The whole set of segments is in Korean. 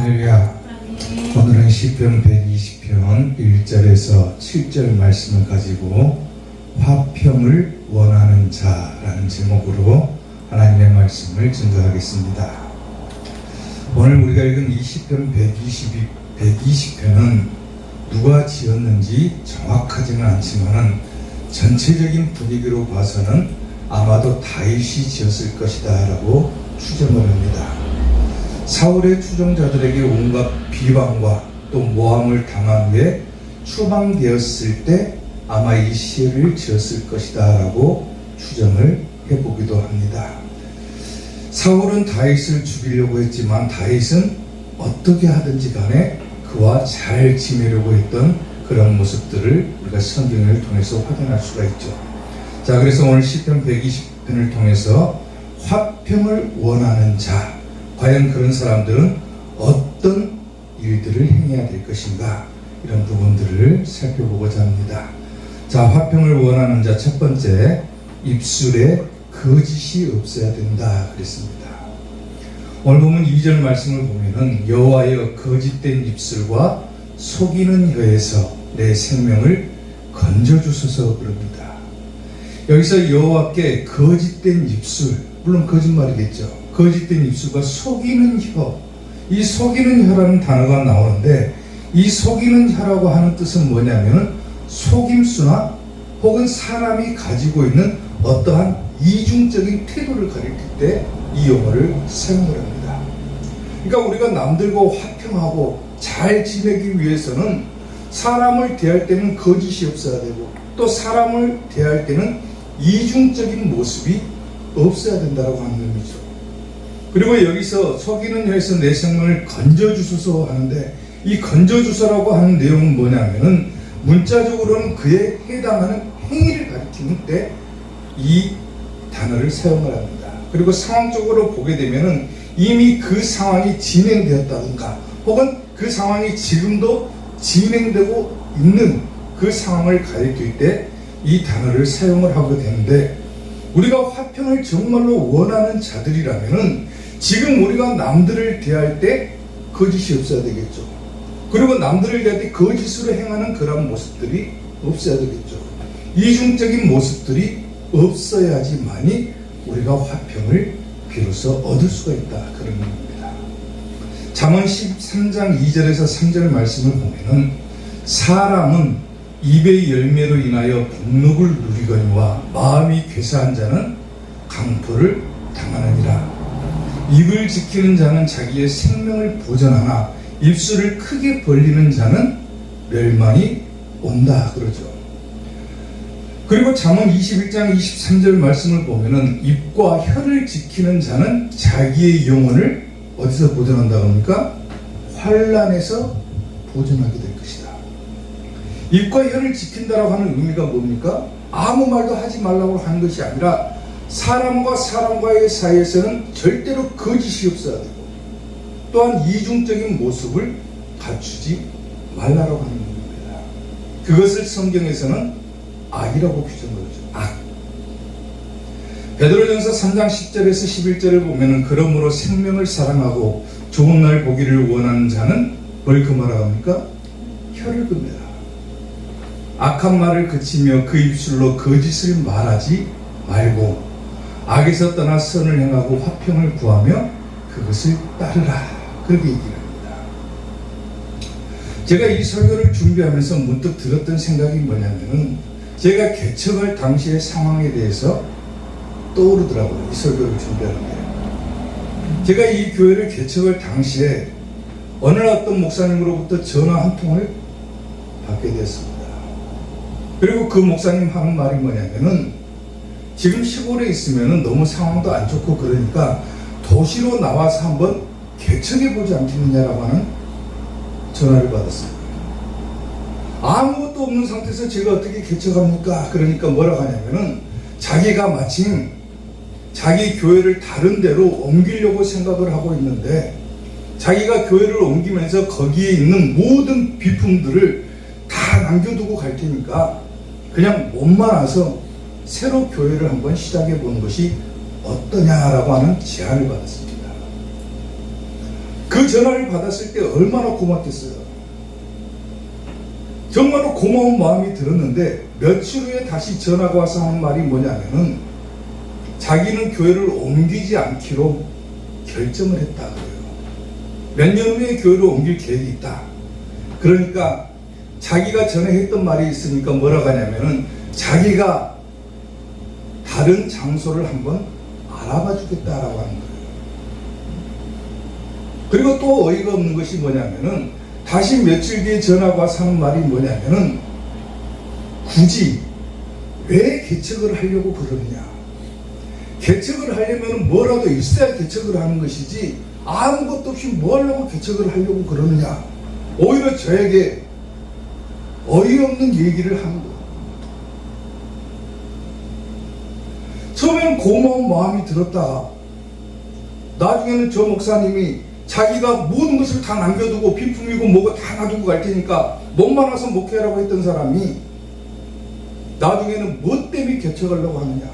할렐루야. 오늘은 시편 120편 1절에서 7절 말씀을 가지고 화평을 원하는 자라는 제목으로 하나님의 말씀을 증거하겠습니다. 오늘 우리가 읽은 이 시편 120편은 누가 지었는지 정확하지는 않지만 전체적인 분위기로 봐서는 아마도 다윗이 지었을 것이다 라고 추정을 합니다. 사울의 추종자들에게 온갖 비방과 또 모함을 당한 후에 추방되었을 때 아마 이 시를 지었을 것이다 라고 추정을 해보기도 합니다. 사울은 다윗을 죽이려고 했지만 다윗은 어떻게 하든지 간에 그와 잘 지내려고 했던 그런 모습들을 우리가 성경을 통해서 확인할 수가 있죠. 자, 그래서 오늘 시편 120편을 통해서 화평을 원하는 자, 과연 그런 사람들은 어떤 일들을 행해야 될 것인가, 이런 부분들을 살펴보고자 합니다. 자, 화평을 원하는 자 첫 번째, 입술에 거짓이 없어야 된다 그랬습니다. 오늘 보면 2절 말씀을 보면은 여호와여 거짓된 입술과 속이는 혀에서 내 생명을 건져주소서 그럽니다. 여기서 여호와께 거짓된 입술, 물론 거짓말이겠죠. 거짓된 입술과 속이는 혀, 이 속이는 혀라는 단어가 나오는데 이 속이는 혀라고 하는 뜻은 뭐냐면은 속임수나 혹은 사람이 가지고 있는 어떠한 이중적인 태도를 가리킬 때 이 용어를 사용을 합니다. 그러니까 우리가 남들과 화평하고 잘 지내기 위해서는 사람을 대할 때는 거짓이 없어야 되고 또 사람을 대할 때는 이중적인 모습이 없어야 된다고 하는 의미죠. 그리고 여기서 속이는 혀에서 내 생명을 건져주소서 하는데 이 건져주소라고 하는 내용은 뭐냐면은 문자적으로는 그에 해당하는 행위를 가리키는 때 이 단어를 사용을 합니다. 그리고 상황적으로 보게 되면은 이미 그 상황이 진행되었다든가 혹은 그 상황이 지금도 진행되고 있는 그 상황을 가리킬 때 이 단어를 사용을 하게 되는데 우리가 화평을 정말로 원하는 자들이라면은 지금 우리가 남들을 대할 때 거짓이 없어야 되겠죠. 그리고 남들을 대할 때 거짓으로 행하는 그런 모습들이 없어야 되겠죠. 이중적인 모습들이 없어야지만이 우리가 화평을 비로소 얻을 수가 있다, 그런 의미입니다. 잠언 13장 2절에서 3절 말씀을 보면은 사람은 입의 열매로 인하여 복록을 누리거니와 마음이 괴사한 자는 강포를 당하느니라. 입을 지키는 자는 자기의 생명을 보전하나 입술을 크게 벌리는 자는 멸망이 온다 그러죠. 그리고 잠언 21장 23절 말씀을 보면은 입과 혀를 지키는 자는 자기의 영혼을 어디서 보존한다고 합니까? 환난에서 보존하게 될 것이다. 입과 혀를 지킨다라고 하는 의미가 뭡니까? 아무 말도 하지 말라고 하는 것이 아니라 사람과 사람과의 사이에서는 절대로 거짓이 없어야 되고 또한 이중적인 모습을 갖추지 말라고 하는 겁니다. 그것을 성경에서는 악이라고 규정하죠. 악. 베드로전서 3장 10절에서 11절을 보면은 그러므로 생명을 사랑하고 좋은 날 보기를 원하는 자는 뭘 금하라고 합니까? 혀를 금해라. 악한 말을 그치며 그 입술로 거짓을 말하지 말고 악에서 떠나 선을 행하고 화평을 구하며 그것을 따르라. 그렇게 얘기를 합니다. 제가 이 설교를 준비하면서 문득 들었던 생각이 뭐냐면은 제가 개척할 당시의 상황에 대해서 떠오르더라고요. 이 설교를 준비하는데 제가 이 교회를 개척할 당시에 어느 날 어떤 목사님으로부터 전화 한 통을 받게 됐습니다. 그리고 그 목사님 하는 말이 뭐냐면은 지금 시골에 있으면은 너무 상황도 안 좋고 그러니까 도시로 나와서 한번 개척해보지 않겠느냐라고 하는 전화를 받았어요. 아무것도 없는 상태에서 제가 어떻게 개척합니까? 그러니까 뭐라고 하냐면은 자기가 마침 자기 교회를 다른 데로 옮기려고 생각을 하고 있는데 자기가 교회를 옮기면서 거기에 있는 모든 비품들을 다 남겨두고 갈 테니까 그냥 몸만 와서 새로 교회를 한번 시작해 보는 것이 어떠냐라고 하는 제안을 받았습니다. 그 그 전화를 받았을 때 얼마나 고맙겠어요. 정말로 고마운 마음이 들었는데 며칠 후에 다시 전화가 와서 하는 말이 뭐냐면은 자기는 교회를 옮기지 않기로 결정을 했다 그래요. 몇 년 후에 교회를 옮길 계획이 있다. 그러니까 자기가 전에 했던 말이 있으니까 뭐라고 하냐면은 자기가 다른 장소를 한번 알아봐 주겠다라고 하는 거예요. 그리고 또 어이가 없는 것이 뭐냐면은 다시 며칠 뒤에 전화가 와서 하는 말이 뭐냐면은 굳이 왜 개척을 하려고 그러느냐. 개척을 하려면 뭐라도 있어야 개척을 하는 것이지 아무것도 없이 뭐 하려고 개척을 하려고 그러느냐. 오히려 저에게 어이없는 얘기를 하는 거예요. 처음에는 고마운 마음이 들었다. 나중에는 저 목사님이 자기가 모든 것을 다 남겨두고 비품이고 뭐고 다 놔두고 갈 테니까 몸만 와서 목회하라고 했던 사람이 나중에는 뭐 때문에 개척하려고 하느냐.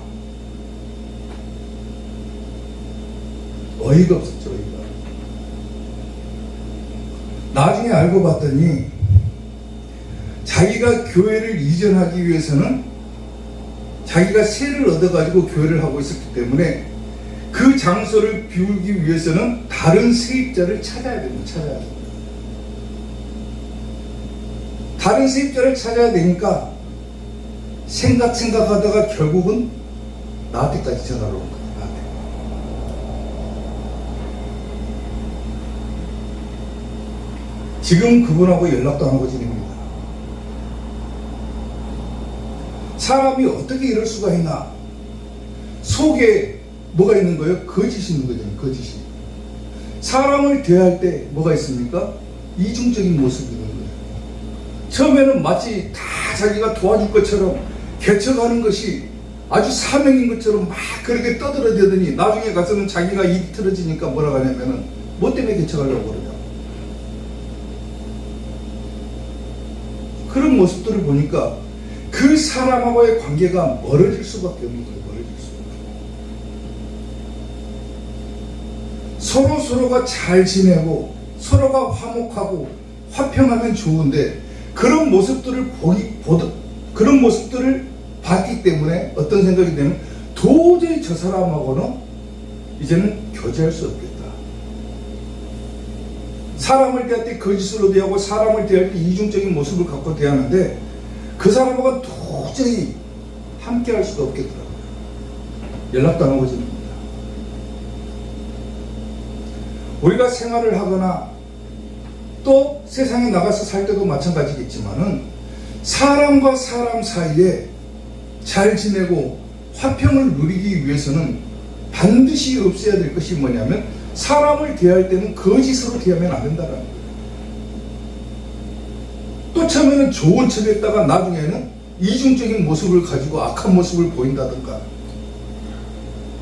어이가 없었죠. 어이가. 나중에 알고 봤더니 자기가 교회를 이전하기 위해서는 자기가 세를 얻어가지고 교회를 하고 있었기 때문에 그 장소를 비우기 위해서는 다른 세입자를 찾아야 됩니다. 찾아야 됩니다. 다른 세입자를 찾아야 되니까 생각하다가 결국은 나한테까지 전화를 온 거예요. 나한테. 지금 그분하고 연락도 안 하고 지냅니다. 사람이 어떻게 이럴 수가 있나. 속에 뭐가 있는 거예요? 거짓이 있는 거잖아요. 거짓이. 사람을 대할 때 뭐가 있습니까? 이중적인 모습이 있는 거예요. 처음에는 마치 다 자기가 도와줄 것처럼 개척하는 것이 아주 사명인 것처럼 막 그렇게 떠들어대더니 나중에 가서는 자기가 입이 틀어지니까 뭐라고 하냐면은 뭐 때문에 개척하려고 그러냐. 그런 모습들을 보니까 그 사람하고의 관계가 멀어질 수밖에 없는 거예요. 멀어질 수밖에. 서로가 잘 지내고 서로가 화목하고 화평하면 좋은데 그런 모습들을 그런 모습들을 봤기 때문에 어떤 생각이 되면 도저히 저 사람하고는 이제는 교제할 수 없겠다. 사람을 대할 때 거짓으로 대하고 사람을 대할 때 이중적인 모습을 갖고 대하는데 그 사람하고는 도저히 함께 할 수가 없겠더라고요. 연락도 안 하고 지냅니다. 우리가 생활을 하거나 또 세상에 나가서 살 때도 마찬가지겠지만은 사람과 사람 사이에 잘 지내고 화평을 누리기 위해서는 반드시 없어야 될 것이 뭐냐면 사람을 대할 때는 거짓으로 대하면 안 된다는 거예요. 또 처음에는 좋은 척 했다가 나중에는 이중적인 모습을 가지고 악한 모습을 보인다든가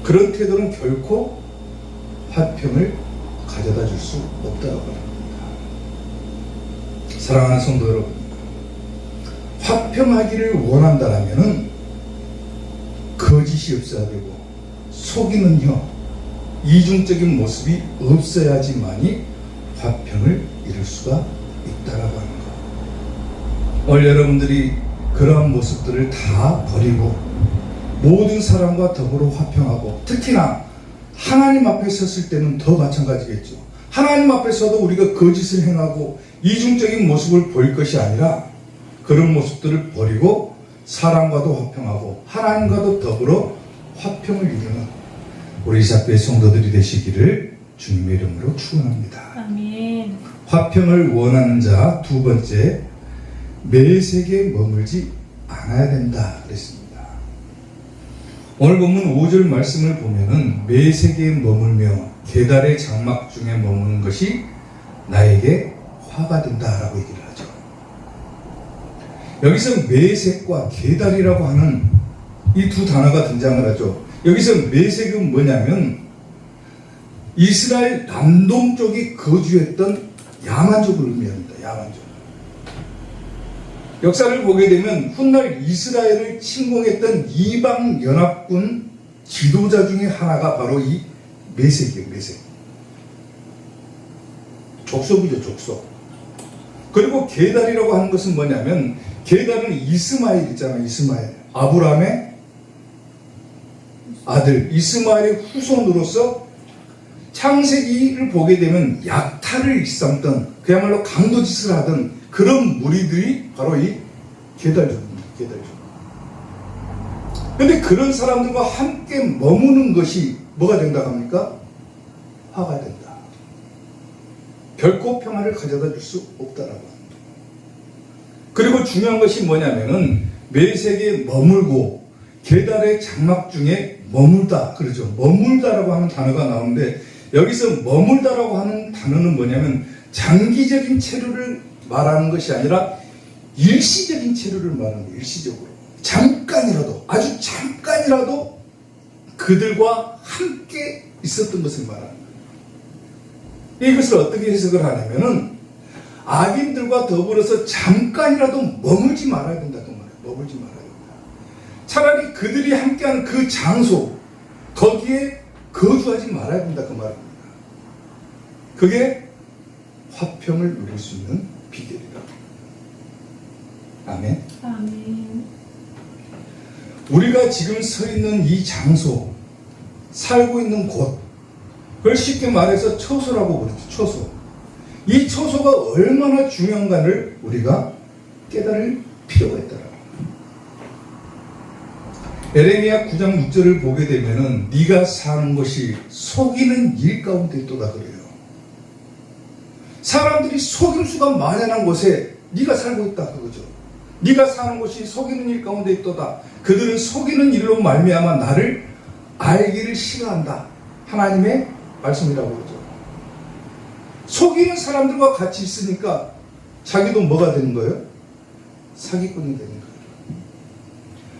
그런 태도는 결코 화평을 가져다 줄 수 없다고 합니다. 사랑하는 성도 여러분, 화평하기를 원한다라면은 거짓이 없어야 되고 속이는요 이중적인 모습이 없어야지만이 화평을 이룰 수가 있다라고 하는 것. 오늘 여러분들이 그러한 모습들을 다 버리고 모든 사람과 더불어 화평하고 특히나 하나님 앞에 섰을 때는 더 마찬가지겠죠. 하나님 앞에서도 우리가 거짓을 행하고 이중적인 모습을 보일 것이 아니라 그런 모습들을 버리고 사람과도 화평하고 하나님과도 더불어 화평을 이루는 우리 이사교회 성도들이 되시기를 주님의 이름으로 축원합니다. 아멘. 화평을 원하는 자 두 번째, 매색에 머물지 않아야 된다 그랬습니다. 오늘 본문 5절 말씀을 보면은 매색에 머물며 계달의 장막 중에 머무는 것이 나에게 화가 된다라고 얘기를 하죠. 여기서 매색과 계달이라고 하는 이 두 단어가 등장을 하죠. 여기서 매색은 뭐냐면 이스라엘 남동쪽이 거주했던 야만족을 의미합니다. 야만족. 역사를 보게 되면 훗날 이스라엘을 침공했던 이방 연합군 지도자 중에 하나가 바로 이 매색이에요. 매색. 족속이죠, 족속. 그리고 게달이라고 하는 것은 뭐냐면, 게달은 이스마엘 있잖아요, 이스마엘. 아브라함의 아들 이스마엘의 후손으로서 창세기를 보게 되면 약탈을 일삼던, 그야말로 강도짓을 하던 그런 무리들이 바로 이 게달족입니다. 게달족. 그런데 그런 사람들과 함께 머무는 것이 뭐가 된다고 합니까? 화가 된다. 결코 평화를 가져다 줄 수 없다라고 합니다. 그리고 중요한 것이 뭐냐면은 메색에 머물고 게달의 장막 중에 머물다 그러죠. 머물다라고 하는 단어가 나오는데, 여기서 머물다라고 하는 단어는 뭐냐면 장기적인 체류를 말하는 것이 아니라 일시적인 체류를 말하는 거예요. 일시적으로. 잠깐이라도, 아주 잠깐이라도 그들과 함께 있었던 것을 말하는 거예요. 이것을 어떻게 해석을 하냐면은 악인들과 더불어서 잠깐이라도 머물지 말아야 된다고 말해요. 머물지 말아야 된다. 차라리 그들이 함께하는 그 장소, 거기에 거주하지 말아야 된다 그 말입니다. 그게 화평을 누릴 수 있는 비결이다. 아멘. 아멘. 우리가 지금 서 있는 이 장소, 살고 있는 곳, 그걸 쉽게 말해서 처소라고 부르죠. 처소. 이 처소가 얼마나 중요한가를 우리가 깨달을 필요가 있다라고. 에레미야 9장 6절을 보게 되면은 네가 사는 것이 속이는 일 가운데 있도다 그래요. 사람들이 속임수가 만연한 곳에 네가 살고 있다 그거죠. 네가 사는 곳이 속이는 일 가운데 있도다. 그들은 속이는 일로 말미암아 나를 알기를 싫어한다. 하나님의 말씀이라고 그러죠. 속이는 사람들과 같이 있으니까 자기도 뭐가 되는 거예요? 사기꾼이 되는 거예요.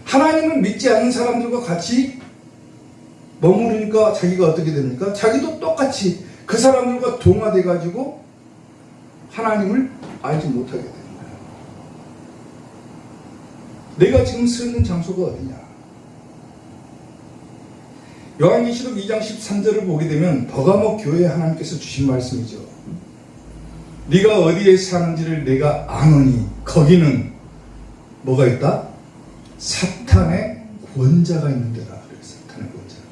하나님을 믿지 않는 사람들과 같이 머무르니까 자기가 어떻게 됩니까? 자기도 똑같이 그 사람들과 동화돼 가지고 하나님을 알지 못하게 되는 거예요. 내가 지금 서 있는 장소가 어디냐? 요한계시록 2장 13절을 보게 되면 버가모 교회에 하나님께서 주신 말씀이죠. 네가 어디에 사는지를 내가 아노니 거기는 뭐가 있다? 사탄의 권자가 있는 데다. 그래요. 사탄의 권자가.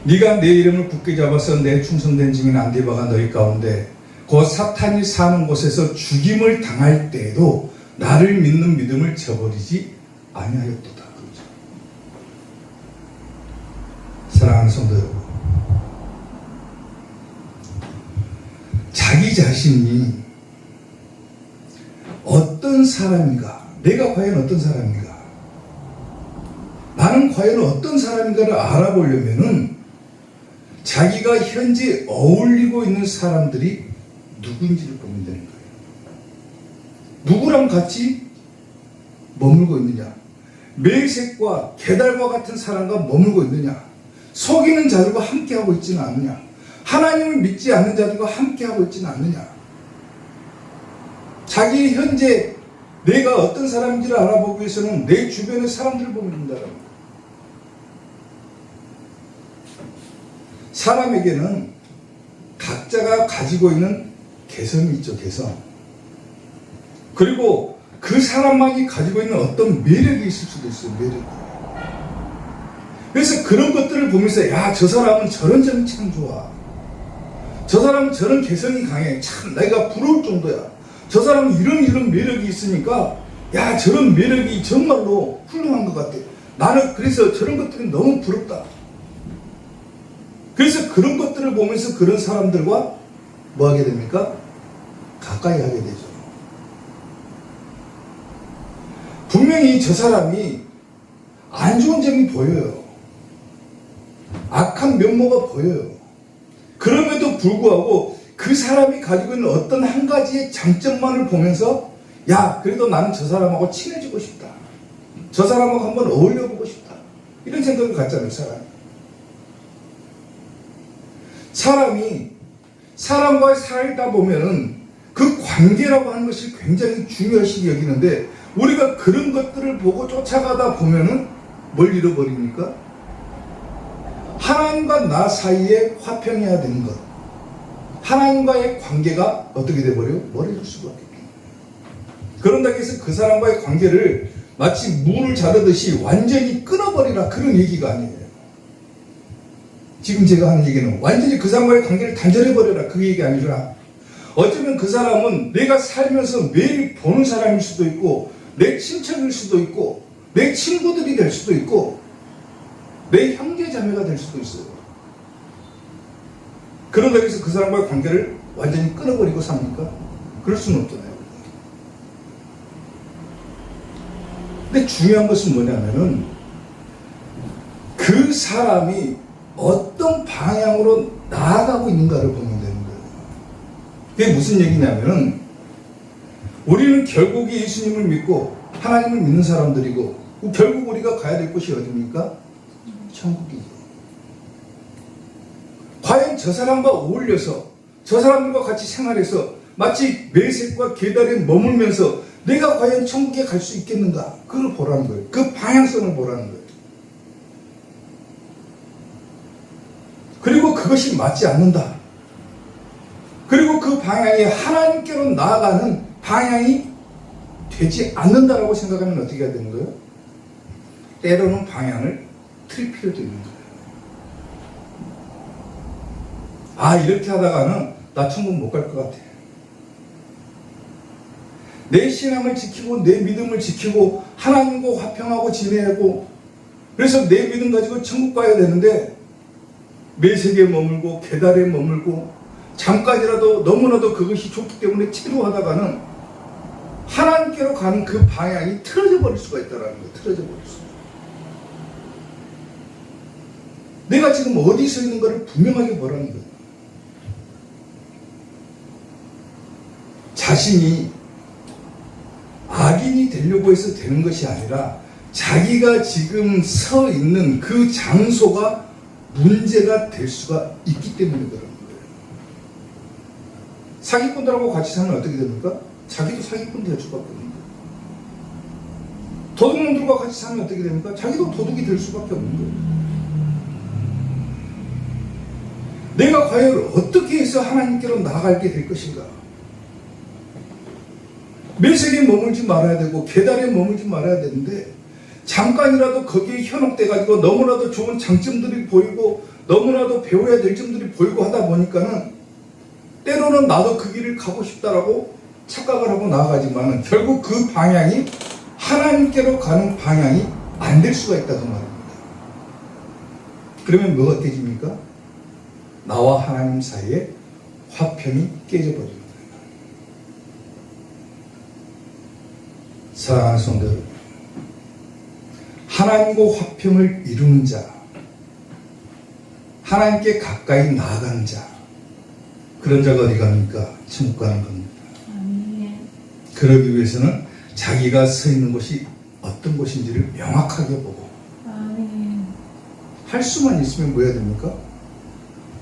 네가 내 이름을 굳게 잡아서 내 충성된 증인 안디바가 너희 가운데 곧 사탄이 사는 곳에서 죽임을 당할 때에도 나를 믿는 믿음을 저버리지 아니하였도다. 그렇죠. 사랑하는 성도 여러분, 자기 자신이 어떤 사람인가, 내가 과연 어떤 사람인가, 나는 과연 어떤 사람인가를 알아보려면은 자기가 현재 어울리고 있는 사람들이 누구인지를 보면 되는 거예요. 누구랑 같이 머물고 있느냐, 메색과 게달과 같은 사람과 머물고 있느냐, 속이는 자들과 함께하고 있지는 않느냐, 하나님을 믿지 않는 자들과 함께하고 있지는 않느냐. 자기 현재 내가 어떤 사람인지를 알아보기 위해서는 내 주변의 사람들을 보면 된다는 거예요. 사람에게는 각자가 가지고 있는 개성이 있죠, 개성. 그리고 그 사람만이 가지고 있는 어떤 매력이 있을 수도 있어요, 매력이. 그래서 그런 것들을 보면서 야, 저 사람은 저런 점이 참 좋아. 저 사람은 저런 개성이 강해. 참 내가 부러울 정도야. 저 사람은 이런 매력이 있으니까 야, 저런 매력이 정말로 훌륭한 것 같아. 나는 그래서 저런 것들이 너무 부럽다. 그래서 그런 것들을 보면서 그런 사람들과 뭐 하게 됩니까? 가까이 하게 되죠. 분명히 저 사람이 안 좋은 점이 보여요. 악한 면모가 보여요. 그럼에도 불구하고 그 사람이 가지고 있는 어떤 한 가지의 장점만을 보면서 야, 그래도 나는 저 사람하고 친해지고 싶다. 저 사람하고 한번 어울려보고 싶다. 이런 생각을 갖잖아요, 사람이 사람과의 살다 보면은 그 관계라고 하는 것이 굉장히 중요시 여기는데 우리가 그런 것들을 보고 쫓아가다 보면은 뭘 잃어버립니까? 하나님과 나 사이에 화평해야 되는 것, 하나님과의 관계가 어떻게 돼버려? 멀어질 수밖에 없다. 그런다고 해서 그 사람과의 관계를 마치 문을 자르듯이 완전히 끊어버리라, 그런 얘기가 아니에요. 지금 제가 하는 얘기는 완전히 그 사람과의 관계를 단절해버려라, 그 얘기 아니라 어쩌면 그 사람은 내가 살면서 매일 보는 사람일 수도 있고 내 친척일 수도 있고 내 친구들이 될 수도 있고 내 형제 자매가 될 수도 있어요. 그런다고 해서 그 사람과의 관계를 완전히 끊어버리고 삽니까? 그럴 수는 없잖아요. 근데 중요한 것은 뭐냐면은 그 사람이 어떤 방향으로 나아가고 있는가를 보면 되는 거예요. 그게 무슨 얘기냐면은 우리는 결국 예수님을 믿고 하나님을 믿는 사람들이고 결국 우리가 가야 될 곳이 어디입니까? 천국이죠. 과연 저 사람과 어울려서 저 사람들과 같이 생활해서 마치 메색과 계달에 머물면서 내가 과연 천국에 갈 수 있겠는가? 그걸 보라는 거예요. 그 방향성을 보라는 거예요. 그리고 그것이 맞지 않는다. 그리고 그 방향이 하나님께로 나아가는 방향이 되지 않는다라고 생각하면 어떻게 해야 되는 거예요? 때로는 방향을 틀 필요도 있는 거예요. 아, 이렇게 하다가는 나 천국 못 갈 것 같아. 내 신앙을 지키고 내 믿음을 지키고 하나님과 화평하고 지내고 그래서 내 믿음 가지고 천국 가야 되는데 메색에 머물고 계달에 머물고 잠깐이라도 너무나도 그것이 좋기 때문에 체류하다가는 하나님께로 가는 그 방향이 틀어져 버릴 수가 있다는 거예요. 틀어져 버릴 수. 내가 지금 어디 서 있는 것을 분명하게 보라는 거예요. 자신이 악인이 되려고 해서 되는 것이 아니라 자기가 지금 서 있는 그 장소가 문제가 될 수가 있기 때문에 그런 거예요. 사기꾼들하고 같이 살면 어떻게 됩니까? 자기도 사기꾼 될 수밖에 없는 거예요. 도둑놈들과 같이 살면 어떻게 됩니까? 자기도 도둑이 될 수밖에 없는 거예요. 내가 과연 어떻게 해서 하나님께로 나아가게 될 것인가? 메색에 머물지 말아야 되고 계달에 머물지 말아야 되는데 잠깐이라도 거기에 현혹돼 가지고 너무나도 좋은 장점들이 보이고 너무나도 배워야 될 점들이 보이고 하다 보니까는 때로는 나도 그 길을 가고 싶다라고 착각을 하고 나아가지만은 결국 그 방향이 하나님께로 가는 방향이 안 될 수가 있다고 말입니다. 그러면 뭐가 깨집니까? 나와 하나님 사이에 화평이 깨져버립니다. 사랑하는 성도 여러분, 하나님과 화평을 이루는 자, 하나님께 가까이 나아가는 자, 그런 자가 어디 갑니까? 천국 가는 겁니다. 그러기 위해서는 자기가 서 있는 곳이 어떤 곳인지를 명확하게 보고 할 수만 있으면 뭐 해야 됩니까?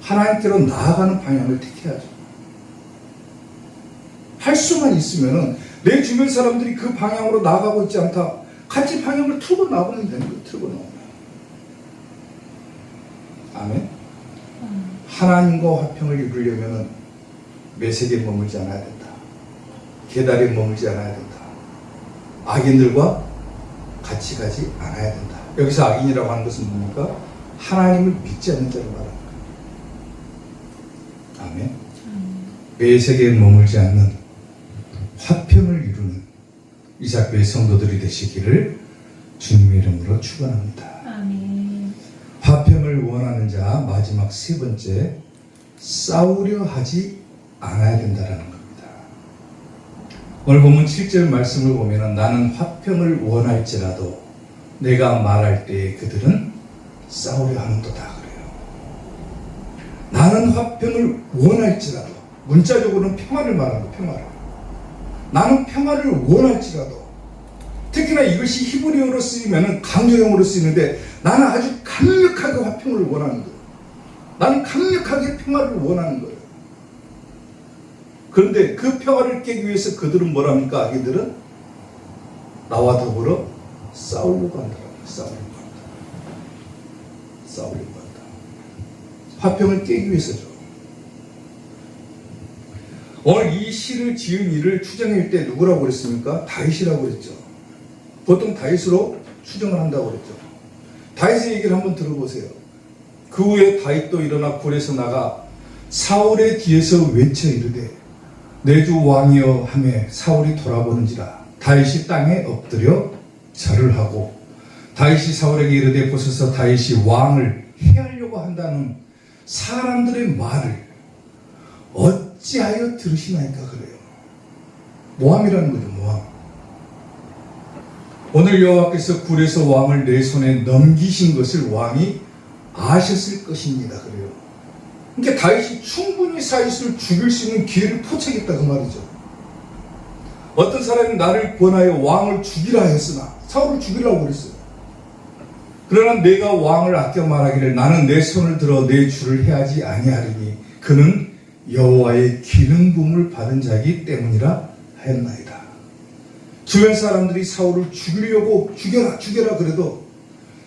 하나님께로 나아가는 방향을 택해야죠. 할 수만 있으면은 내 주변 사람들이 그 방향으로 나아가고 있지 않다. 같이 방향을 틀고 나가면 되는 거예요. 틀고 나가면. 아멘. 하나님과 화평을 이루려면 메색에 머물지 않아야 된다. 계달에 머물지 않아야 된다. 악인들과 같이 가지 않아야 된다. 여기서 악인이라고 하는 것은 뭡니까? 하나님을 믿지 않는 자를 말하는 거예요. 아멘. 메색에 머물지 않는 화평을 이루는 이삭교회 성도들이 되시기를 주님의 이름으로 축원합니다. 아멘. 화평을 원하는 자 마지막 세 번째, 싸우려 하지 않아야 된다라는 겁니다. 오늘 본문 7절 말씀을 보면 나는 화평을 원할지라도 내가 말할 때에 그들은 싸우려 하는도다 그래요. 나는 화평을 원할지라도, 문자적으로는 평화를 말하는 거예요. 평화를. 나는 평화를 원할지라도, 특히나 이것이 히브리어로 쓰이면 강조형으로 쓰이는데 나는 아주 강력하게 화평을 원하는 거예요. 나는 강력하게 평화를 원하는 거예요. 그런데 그 평화를 깨기 위해서 그들은 뭐랍니까? 아기들은 나와 더불어 싸우려고 한다. 싸우려고 한다. 싸우려고 한다. 화평을 깨기 위해서죠. 오늘 이 시를 지은 이를 추정할 때 누구라고 그랬습니까? 다윗이라고 그랬죠. 보통 다윗으로 추정을 한다고 그랬죠. 다윗의 얘기를 한번 들어보세요. 그 후에 다윗도 일어나 굴에서 나가 사울의 뒤에서 외쳐 이르되 내 주 왕이여 하매 사울이 돌아보는지라 다윗이 땅에 엎드려 절을 하고 다윗이 사울에게 이르되 보소서 다윗이 왕을 해하려고 한다는 사람들의 말을 어찌하여 들으시나이까 그래요. 모함이라는 거죠. 모함. 오늘 여호와께서 굴에서 왕을 내 손에 넘기신 것을 왕이 아셨을 것입니다. 그래요. 그러니까 다윗이 충분히 사윗을 죽일 수 있는 기회를 포착했다 그 말이죠. 어떤 사람이 나를 권하여 왕을 죽이라 했으나 사울을 죽이라고 그랬어요. 그러나 내가 왕을 아껴 말하기를 나는 내 손을 들어 내 주를 해하지 아니하리니 그는 여호와의 기름 부음을 받은 자이기 때문이라 하였나이다. 주변 사람들이 사울을 죽이려고 죽여라 그래도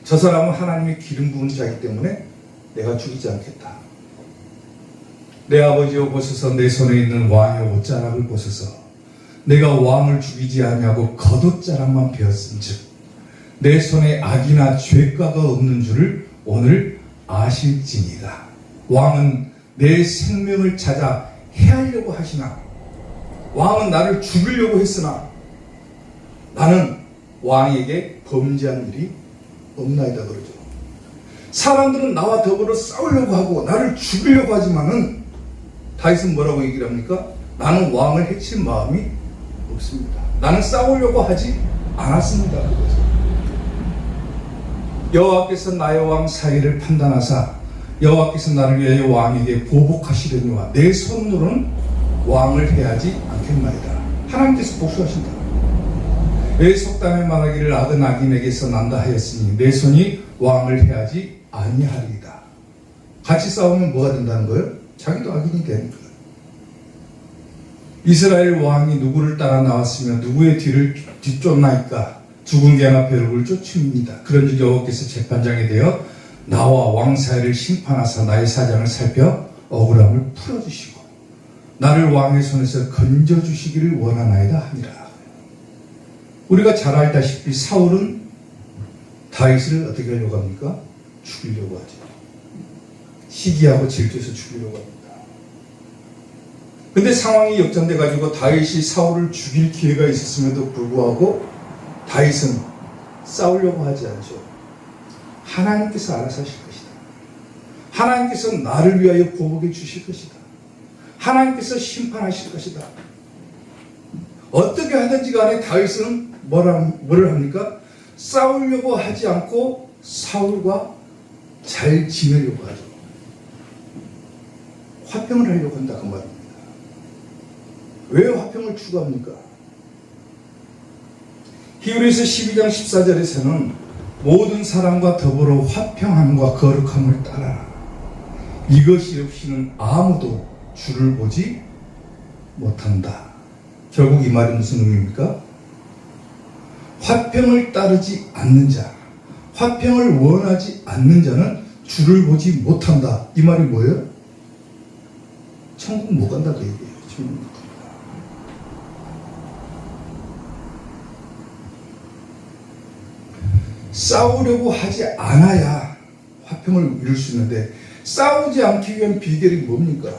저 사람은 하나님의 기름 부은 자이기 때문에 내가 죽이지 않겠다. 내 아버지여 보소서 내 손에 있는 왕의 옷자락을 보소서 내가 왕을 죽이지 아니하고 겉옷자락만 베었은즉 내 손에 악이나 죄가가 없는 줄을 오늘 아실지니라. 왕은 내 생명을 찾아 해하려고 하시나 왕은 나를 죽이려고 했으나 나는 왕에게 범죄한 일이 없나이다 그러죠. 사람들은 나와 더불어 싸우려고 하고 나를 죽이려고 하지만은 다윗은 뭐라고 얘기를 합니까? 나는 왕을 해칠 마음이 없습니다. 나는 싸우려고 하지 않았습니다. 그거죠. 여호와께서 나의 왕 사이를 판단하사 여호와께서 나를 위하여 왕에게 보복하시려니와 내 손으로는 왕을 해하지 않겠나이다. 하나님께서 복수하신다. 왜 속담에 말하기를 악은 악인에게서 난다 하였으니 내 손이 왕을 해하지 아니하리이다. 같이 싸우면 뭐가 된다는 거예요? 자기도 악인이 되는 거예요. 이스라엘 왕이 누구를 따라 나왔으며 누구의 뒤를 뒤쫓나이까 죽은 개나 벼룩을 쫓습니다. 그런즉 여호와께서 재판장이 되어 나와 왕 사이를 심판하사 나의 사장을 살펴 억울함을 풀어주시고 나를 왕의 손에서 건져주시기를 원하나이다 하니라. 우리가 잘 알다시피 사울은 다윗을 어떻게 하려고 합니까? 죽이려고 하죠. 시기하고 질투해서 죽이려고 합니다. 근데 상황이 역전돼 가지고 다윗이 사울을 죽일 기회가 있었음에도 불구하고 다윗은 싸우려고 하지 않죠. 하나님께서 알아서 하실 것이다. 하나님께서 나를 위하여 보복해 주실 것이다. 하나님께서 심판하실 것이다. 어떻게 하든지 간에 다윗은 뭐를 합니까? 싸우려고 하지 않고 사울과 잘 지내려고 하죠. 화평을 하려고 한다 그 말입니다. 왜 화평을 추구합니까? 히브리서 12장 14절에서는 모든 사람과 더불어 화평함과 거룩함을 따라 이것이 없이는 아무도 주를 보지 못한다. 결국 이 말이 무슨 의미입니까? 화평을 따르지 않는 자, 화평을 원하지 않는 자는 주를 보지 못한다. 이 말이 뭐예요? 천국 못 간다 그 얘기예요. 천국 못 간다. 싸우려고 하지 않아야 화평을 이룰 수 있는데 싸우지 않기 위한 비결이 뭡니까?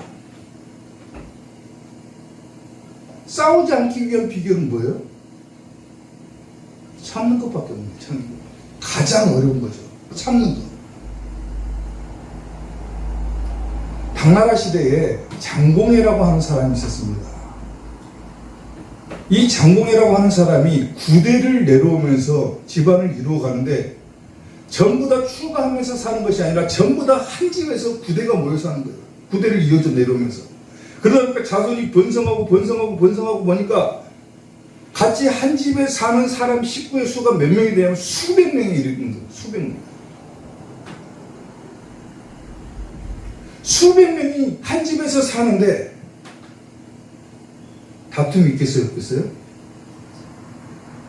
싸우지 않기 위한 비결은 뭐예요? 참는 것밖에 없는 거예요. 참는 것. 가장 어려운 거죠. 참는 것. 당나라 시대에 장공회라고 하는 사람이 있었습니다. 이 장공회라고 하는 사람이 구대를 내려오면서 집안을 이루어가는데 전부 다 추가하면서 사는 것이 아니라 전부 다 한 집에서 구대가 모여 사는 거예요. 구대를 이어져 내려오면서. 그러다 보니까 자손이 번성하고 보니까 같이 한 집에 사는 사람 식구의 수가 몇 명이 되냐면 수백 명이 이르는 거예요. 수백 명. 수백 명이 한 집에서 사는데 다툼이 있겠어요? 없겠어요?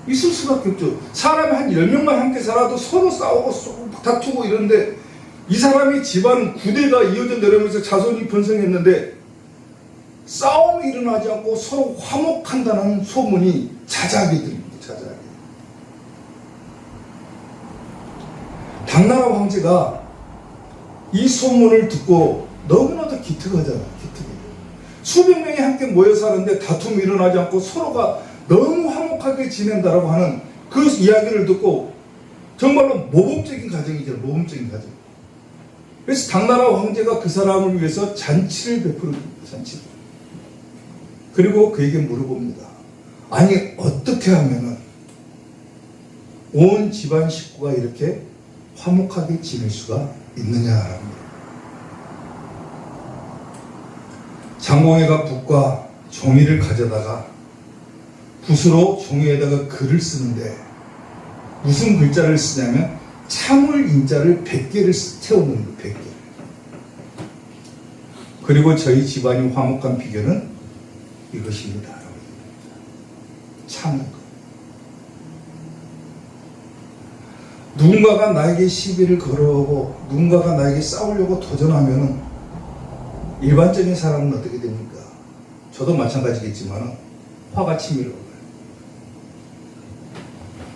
있을 수밖에 없죠. 사람이 한 10명만 함께 살아도 서로 싸우고 다투고 이러는데 이 사람의 집안은 구대가 이어져 내려오면서 자손이 번성했는데 싸움이 일어나지 않고 서로 화목한다는 소문이 자자하게 들립니다. 자자하게. 당나라 황제가 이 소문을 듣고 너무나도 기특하잖아요. 기특해. 수백 명이 함께 모여 사는데 다툼이 일어나지 않고 서로가 너무 화목하게 지낸다라고 하는 그 이야기를 듣고 정말로 모범적인 가정이죠. 모범적인 가정. 그래서 당나라 황제가 그 사람을 위해서 잔치를 베푸는 잔치. 그리고 그에게 물어봅니다. 아니 어떻게 하면은 온 집안 식구가 이렇게 화목하게 지낼 수가 있느냐랍니다. 장공회가 붓과 종이를 가져다가 붓으로 종이에다가 글을 쓰는데 무슨 글자를 쓰냐면 참을 인자를 100개를 채우는 거예요. 100개. 그리고 저희 집안이 화목한 비결은 이것입니다. 참는 것. 누군가가 나에게 시비를 걸어오고 누군가가 나에게 싸우려고 도전하면 일반적인 사람은 어떻게 됩니까? 저도 마찬가지겠지만 화가 치밀어 오고요.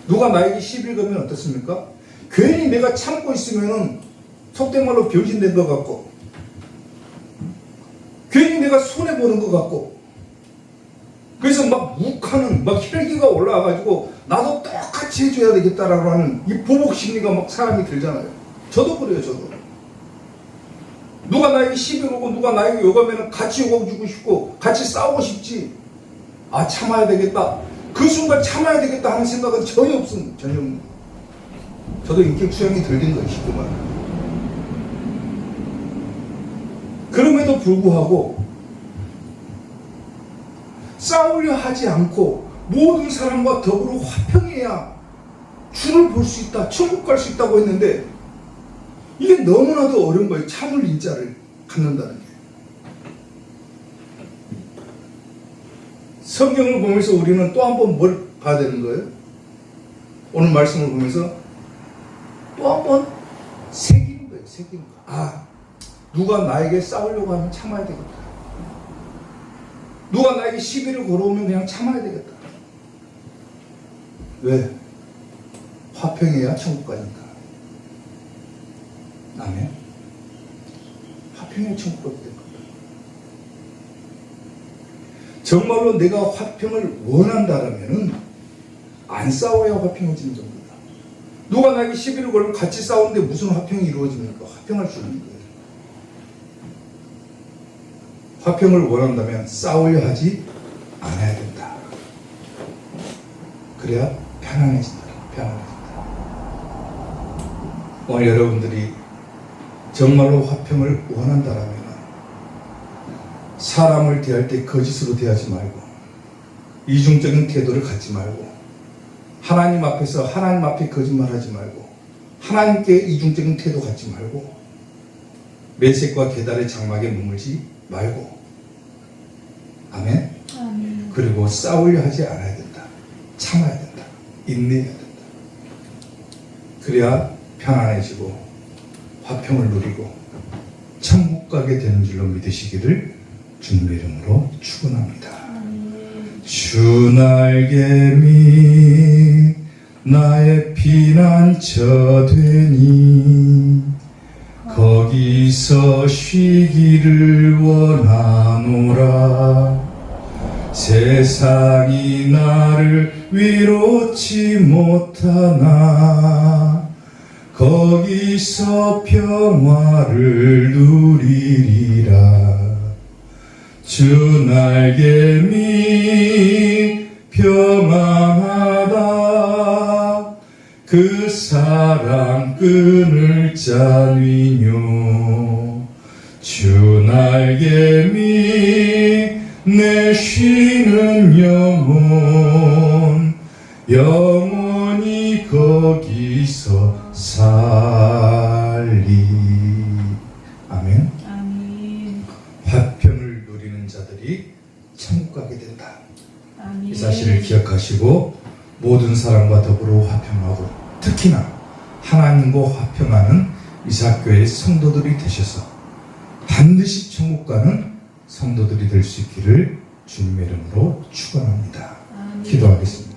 누가 나에게 시비를 걸면 어떻습니까? 괜히 내가 참고 있으면 속된 말로 병신된 것 같고 괜히 내가 손해보는 것 같고 그래서 막 욱하는 막 혈기가 올라와가지고 나도 똑같이 해줘야 되겠다라고 하는 이 보복 심리가 막 사람이 들잖아요. 저도 그래요. 저도 누가 나에게 시비를 오고 누가 나에게 욕하면 같이 욕해주고 싶고 같이 싸우고 싶지. 아 참아야 되겠다. 그 순간 참아야 되겠다 하는 생각은 전혀 없습니다. 전혀 없습니다. 저도 인격 수양이 덜 된 거예요. 쉽게만. 그럼에도 불구하고 싸우려 하지 않고 모든 사람과 더불어 화평해야 주를 볼 수 있다, 천국 갈 수 있다고 했는데 이게 너무나도 어려운 거예요. 참을 인자를 갖는다는 게. 성경을 보면서 우리는 또 한 번 뭘 봐야 되는 거예요? 오늘 말씀을 보면서 또 한 번 새기는 거예요. 새기는 거. 아, 누가 나에게 싸우려고 하면 참아야 되겠다. 누가 나에게 시비를 걸어오면 그냥 참아야 되겠다. 왜? 화평해야 천국 가니까. 아멘. 화평해야 천국 가게 될 겁니다. 정말로 내가 화평을 원한다라면은 안 싸워야 화평해지는 겁니다. 누가 나에게 시비를 걸면 같이 싸우는데 무슨 화평이 이루어집니까? 화평할 수 없는 거예요. 화평을 원한다면 싸우려 하지 않아야 된다. 그래야 편안해진다. 편안해진다. 오늘 여러분들이 정말로 화평을 원한다라면 사람을 대할 때 거짓으로 대하지 말고 이중적인 태도를 갖지 말고 하나님 앞에서 하나님 앞에 거짓말하지 말고 하나님께 이중적인 태도 갖지 말고 매색과 계달의 장막에 머물지 말고 아멘? 아멘. 그리고 싸우려 하지 않아야 된다. 참아야 된다. 인내해야 된다. 그래야 편안해지고 화평을 누리고 천국 가게 되는 줄로 믿으시기를 주님의 이름으로 축원합니다. 주 날개미 나의 피난처 되니 거기서 쉬기를 원하노라. 세상이 나를 위롭지 못하나 거기서 평화를 누리리라. 주 날개미 평안하다. 그 사랑 끊을 자니뇨. 주 날개미 내 쉬는 영혼 영원히 거기서 살리. 아멘. 아멘. 화평을 누리는 자들이 천국 가게 된다. 아멘. 이 사실을 기억하시고 모든 사람과 더불어 화평하고 특히나 하나님과 화평하는 이사학교의 성도들이 되셔서 반드시 천국 가는 성도들이 될 수 있기를 주님의 이름으로 축원합니다. 아멘. 기도하겠습니다.